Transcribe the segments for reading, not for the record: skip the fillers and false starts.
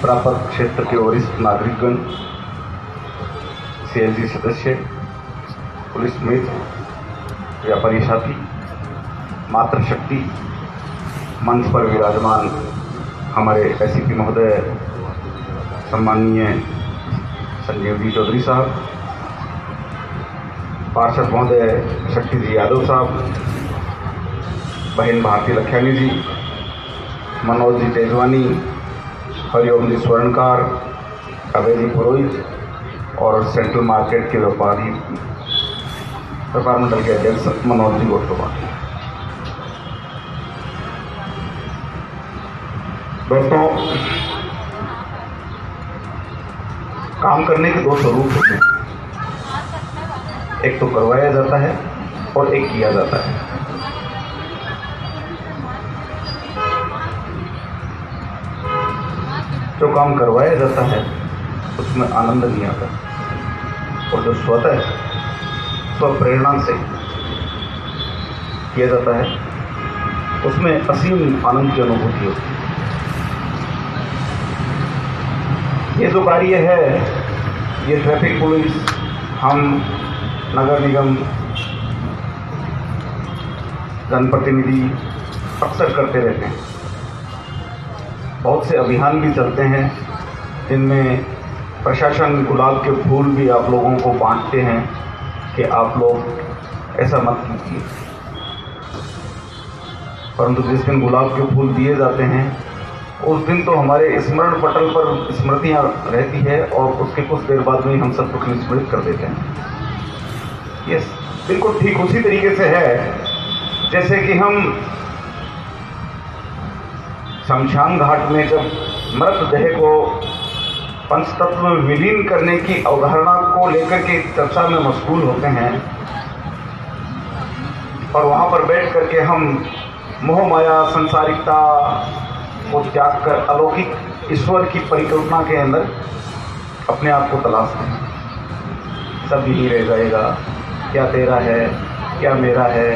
प्रापत क्षेत्र के वरिष्ठ नागरिकगण, CLG सदस्य, पुलिस मित्र, व्यापारी साथी, मातृशक्ति, मंच पर विराजमान हमारे SCP महोदय सम्माननीय संजीव जी चौधरी साहब, पार्षद महोदय शक्ति जी यादव साहब, बहन भारती लखियानी जी, मनोज जी तेजवानी, हरिओम जी स्वर्णकार, अभय जी पुरोहित और सेंट्रल मार्केट के व्यापार मंडल के अध्यक्ष मनोज जी गोटवा। दोस्तों, काम करने के दो स्वरूप होते हैं, एक तो करवाया जाता है और एक किया जाता है। जो काम करवाया जाता है उसमें आनंद नहीं आता, और जो स्वतः स्वप्रेरणा से किया जाता है उसमें असीम आनंद की अनुभूति होती है। ये जो कार्य है, ये ट्रैफिक पुलिस, हम नगर निगम जनप्रतिनिधि अक्सर करते रहते हैं। बहुत से अभियान भी चलते हैं जिनमें प्रशासन गुलाब के फूल भी आप लोगों को बांटते हैं कि आप लोग ऐसा मत कीजिए, परंतु जिस दिन गुलाब के फूल दिए जाते हैं उस दिन तो हमारे स्मरण पटल पर स्मृतियाँ रहती है और उसके कुछ देर बाद में हम सब कुछ विस्मृत कर देते हैं। ये बिल्कुल ठीक उसी तरीके से है जैसे कि हम शमशान घाट में जब मृतदेह को पंचतत्व में विलीन करने की अवधारणा को लेकर के चर्चा में मशगूल होते हैं और वहाँ पर बैठ करके हम मोह माया संसारिकता को त्याग कर अलौकिक ईश्वर की परिकल्पना के अंदर अपने आप को तलाशते हैं। सब यही रह जाएगा, क्या तेरा है क्या मेरा है,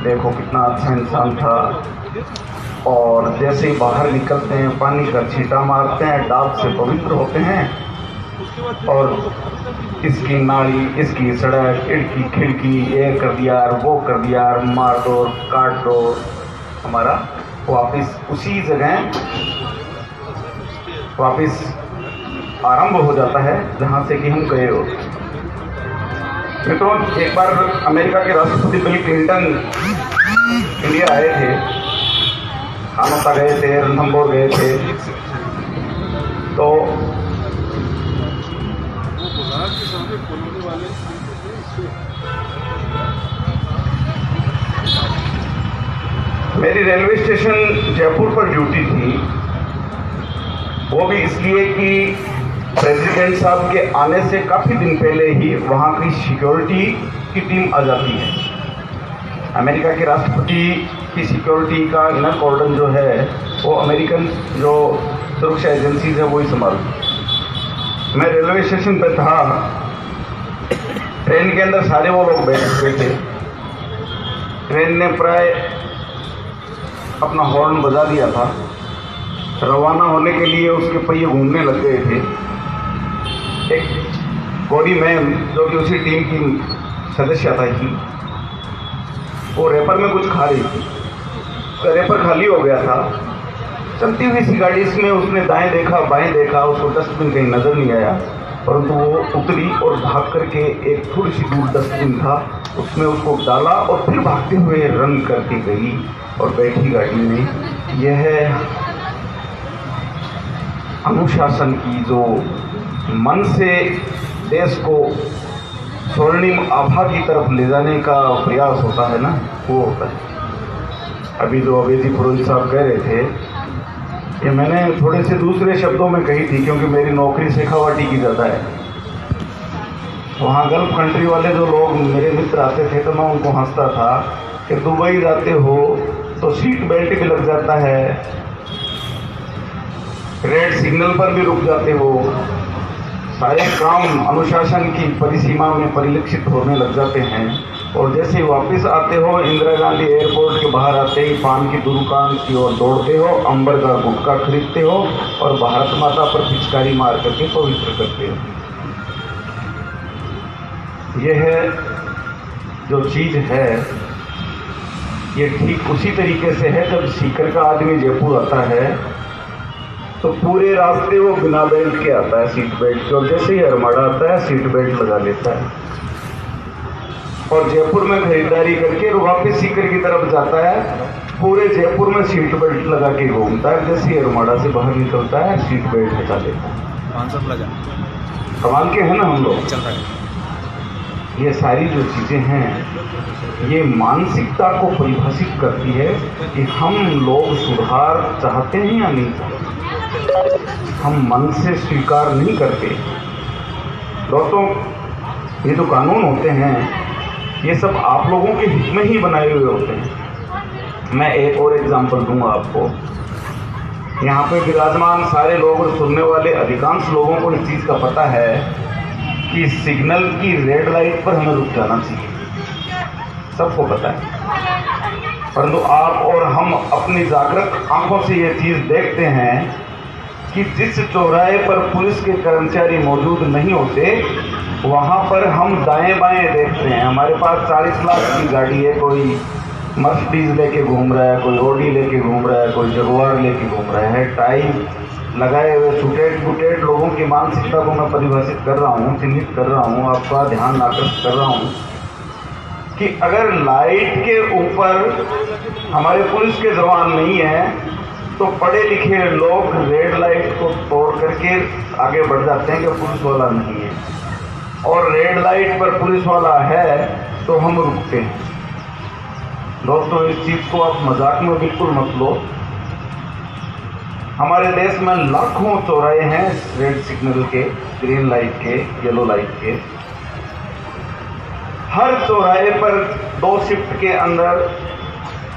देखो कितना अच्छा इंसान था, और जैसे ही बाहर निकलते हैं पानी का छींटा मारते हैं, डाब से पवित्र होते हैं और इसकी नाली, इसकी सड़क, इसकी खिड़की, ये कर दिया वो कर दिया, मार दो काट दो, हमारा वापस उसी जगह वापस आरंभ हो जाता है जहाँ से कि हम गए हो। मित्रों, एक बार अमेरिका के राष्ट्रपति बिल क्लिंटन इंडिया आए थे, हानोता गए थे, रणथंबोर गए थे, तो मेरी रेलवे स्टेशन जयपुर पर ड्यूटी थी, वो भी इसलिए कि प्रेसिडेंट साहब के आने से काफ़ी दिन पहले ही वहाँ की सिक्योरिटी की टीम आ जाती है। अमेरिका के राष्ट्रपति की सिक्योरिटी का इनर कॉर्डन जो है वो अमेरिकन जो सुरक्षा एजेंसीज है वही संभालती। मैं रेलवे स्टेशन पे था, ट्रेन के अंदर सारे वो लोग बैठे हुए थे। ट्रेन ने प्राय अपना हॉर्न बजा दिया था, रवाना होने के लिए उसके पहिए घूमने लग गए थे। एक गौरी मैम जो कि उसी टीम की सदस्यता थी, वो रेपर में कुछ खा रही थी, उसका रेपर खाली हो गया था। चलती हुई सी गाड़ी में उसने दाएं देखा बाएं देखा, उसको डस्टबिन कहीं नज़र नहीं आया, परंतु वो उतरी और भाग करके एक थोड़ी सी दूर डस्टबिन था उसमें उसको डाला और फिर भागते हुए रन करके गई और बैठी गाड़ी में। यह अनुशासन की जो मन से देश को स्वर्णिम आभा की तरफ ले जाने का प्रयास होता है ना, वो होता है। अभी जो अभय जी पुरोहित साहब कह रहे थे, ये मैंने थोड़े से दूसरे शब्दों में कही थी क्योंकि मेरी नौकरी शेखावाटी की ज़्यादा है। वहाँ गल्फ कंट्री वाले जो लोग मेरे मित्र आते थे तो मैं उनको हंसता था कि दुबई जाते हो तो सीट बेल्ट भी लग जाता है, रेड सिग्नल पर भी रुक जाते हो, सारे काम अनुशासन की परिसीमा में परिलक्षित होने लग जाते हैं। और जैसे ही वापस आते हो, इंदिरा गांधी एयरपोर्ट के बाहर आते ही पान की दुकान की ओर दौड़ते हो, अंबर का गुटखा खरीदते हो और भारत माता पर पिचकारी मार करके पवित्र करते हो। यह जो चीज़ है ये ठीक उसी तरीके से है। जब सीकर का आदमी जयपुर आता है तो पूरे रास्ते वो बिना बेल्ट के आता है, सीट बेल्ट के, और जैसे ही अरमाड़ा आता है सीट बेल्ट लगा लेता है और जयपुर में खरीदारी करके वापस सीकर की तरफ जाता है। पूरे जयपुर में सीट बेल्ट लगा के घूमता है, जैसे ही अरमाड़ा से बाहर निकलता है सीट बेल्ट हटा लेता है। 500 प्लस कमाल के हैं ना हम लोग। चल रहा है। ये सारी जो चीज़ें हैं ये मानसिकता को परिभाषित करती है कि हम लोग सुधार चाहते हैं या नहीं चाहते। हम मन से स्वीकार नहीं करते। दोस्तों, ये जो कानून होते हैं ये सब आप लोगों के हित में ही बनाए हुए होते हैं। मैं एक और एग्जांपल दूंगा आपको। यहाँ पे विराजमान सारे लोग और सुनने वाले अधिकांश लोगों को इस चीज़ का पता है कि सिग्नल की रेड लाइट पर हमें रुक जाना चाहिए, सबको पता है। परंतु आप और हम अपनी जागृत आंखों से ये चीज़ देखते हैं कि जिस चौराहे पर पुलिस के कर्मचारी मौजूद नहीं होते वहाँ पर हम दाएं बाएं देखते हैं। हमारे पास 40 लाख की गाड़ी है, कोई मर्सिडीज लेके घूम रहा है, कोई ऑडी लेके घूम रहा है, कोई जगुआर लेके घूम रहा है। टाई लगाए हुए सुटेड बुटेड लोगों की मानसिकता को मैं परिभाषित कर रहा हूँ, चिन्हित कर रहा हूँ, आपका ध्यान आकर्षित कर रहा हूँ कि अगर लाइट के ऊपर हमारे पुलिस के जवान नहीं है तो पढ़े लिखे लोग रेड लाइट को तोड़ करके आगे बढ़ जाते हैं कि पुलिस वाला नहीं है, और रेड लाइट पर पुलिस वाला है तो हम रुकते हैं। दोस्तों, इस चीज़ को आप मजाक में बिल्कुल मत लो। हमारे देश में लाखों चौराहे हैं रेड सिग्नल के, ग्रीन लाइट के, येलो लाइट के। हर चौराहे पर 2 शिफ्ट के अंदर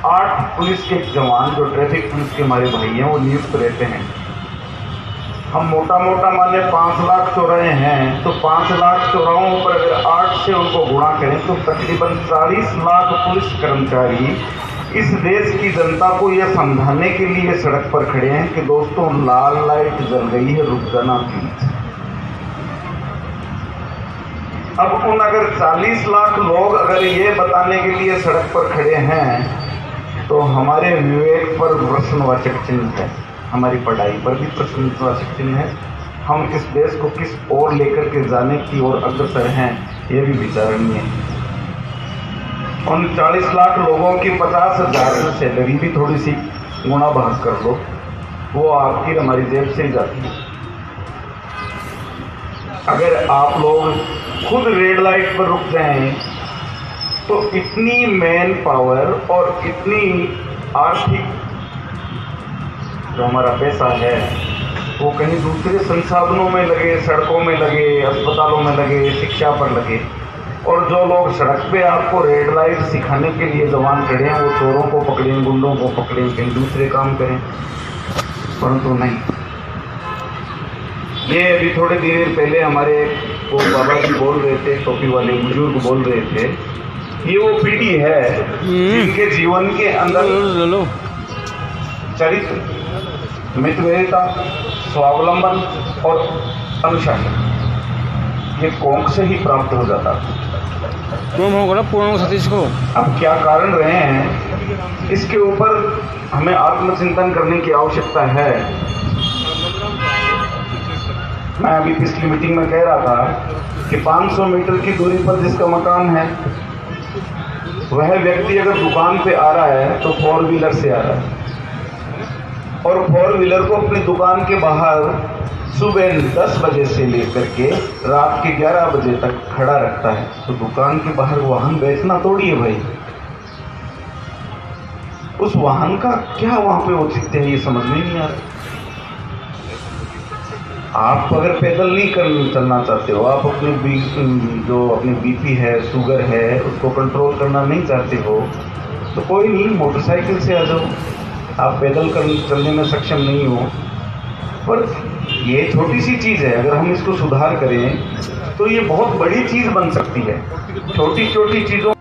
8 पुलिस के जवान जो ट्रैफिक पुलिस के हमारे भाई हैं वो नियुक्त रहते हैं। हम मोटा मोटा माने 5 लाख चौराहे हैं तो 5 लाख चौराहों पर अगर 8 से उनको गुणा करें तो तकरीबन 40 लाख पुलिस कर्मचारी इस देश की जनता को यह समझाने के लिए सड़क पर खड़े हैं कि दोस्तों लाल लाइट जल गई है, रुक जाना प्लीज। अब उन अगर 40 लाख लोग अगर ये बताने के लिए सड़क पर खड़े हैं तो हमारे विवेक पर प्रश्नवाचक चिन्ह है, हमारी पढ़ाई पर भी प्रश्नवाचक चिन्ह है। हम इस देश को किस ओर लेकर के जाने की ओर अग्रसर हैं ये भी विचारणीय है। उन 40 लाख लोगों की 50,000 सैलरी भी थोड़ी सी गुणा भाग कर लो, वो आपकी हमारी जेब से ही जाती है। अगर आप लोग खुद रेड लाइट पर रुक जाएं तो इतनी मैन पावर और इतनी आर्थिक जो हमारा पैसा है वो कहीं दूसरे संसाधनों में लगे, सड़कों में लगे, अस्पतालों में लगे, शिक्षा पर लगे। और जो लोग सड़क पे आपको रेड लाइट सिखाने के लिए जवान खड़े हैं वो चोरों को पकड़ें, गुंडों को पकड़ें, कहीं दूसरे काम करें, परंतु नहीं। ये अभी थोड़े देर पहले हमारे वो बाबा जी बोल रहे थे, टोपी वाले बुजुर्ग बोल रहे थे, ये वो पीढ़ी है जिनके जीवन के अंदर चरित्र, मितव्ययिता, स्वावलंबन और अनुशासन ये कोंक से ही प्राप्त हो जाता है। पूर्ण सतीश को अब क्या कारण रहे हैं इसके ऊपर हमें आत्मचिंतन करने की आवश्यकता है। मैं अभी पिछली मीटिंग में कह रहा था कि 500 मीटर की दूरी पर जिसका मकान है वह व्यक्ति अगर दुकान पे आ रहा है तो 4 व्हीलर से आ रहा है और 4 व्हीलर को अपनी दुकान के बाहर सुबह 10 बजे से लेकर के रात के 11 बजे तक खड़ा रखता है, तो दुकान के बाहर वाहन बेचना थोड़ी है भाई। उस वाहन का क्या वहां पे औचित्य है ये समझ में नहीं आ रहा। आप अगर पैदल नहीं चलना चाहते हो, आप अपने जो अपनी बीपी है, शुगर है, उसको कंट्रोल करना नहीं चाहते हो तो कोई नहीं, मोटरसाइकिल से आ जाओ। आप पैदल चलने में सक्षम नहीं हो, पर ये छोटी सी चीज़ है, अगर हम इसको सुधार करें तो ये बहुत बड़ी चीज़ बन सकती है। छोटी छोटी चीज़ों